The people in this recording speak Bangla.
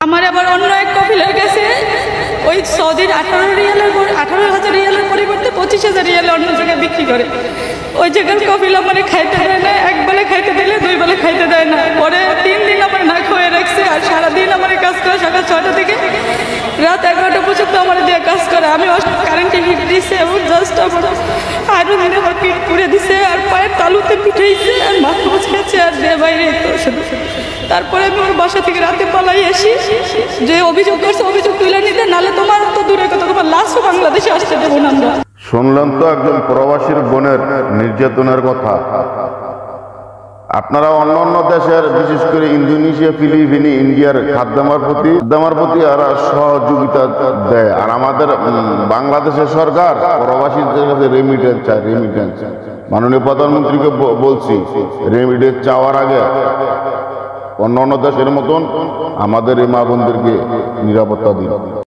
আমার আবার অন্য এক কপিলার কাছে ওই সৌদির 18,000 রিয়ালের পরিবর্তে 25,000 রিয়ালে অন্য জায়গায় বিক্রি করে। ওই জায়গার কপিল আমার খাইতে দেয় না, এক বেলা খাইতে দিলে 2 বেলা খাইতে দেয় না। পরে 3 দিন আমার না খেয়ে রাখছে, আর সারাদিন আমার কাজ করে সকাল 6টা থেকে রাত 11টা পর্যন্ত আমার দিয়ে কাজ করে। আমি কারেন্টে হিট দিছে এবং জাস্ট আমার আরো দিনে আমার পিঠ পুড়ে দিছে, আর পায়ের তালুতে পিঠাইছে, আর মাথা মুচকেছে, আর দিয়ে বাইরে শুধু। তারপরে আমি ওর বাসা থেকে রাতে পালাই আসি, যে অভিযোগ করছে অভিযোগ তুলে নিতে, নাহলে তোমার তো দূরের কথা, তোমার লাশও বাংলাদেশে আসতে দেবো না আমরা। শুনলেন তো একজন প্রবাসীর বোনের নির্যাতনের কথা। আপনারা অন্য অন্য দেশের, বিশেষ করে ইন্দোনেশিয়া, ফিলিপিন, ইন্ডিয়ার খাদ্যামার প্রতি এরা সহযোগিতা দেয়, আর আমাদের বাংলাদেশের সরকার প্রবাসীদের কাছে রেমিটেন্স চায়। রেমিটেন্স মাননীয় প্রধানমন্ত্রীকে বলছি, রেমিটেন্স চাওয়ার আগে অন্য অন্য দেশের মতন আমাদের এই মা বোনদেরকে নিরাপত্তা দিন।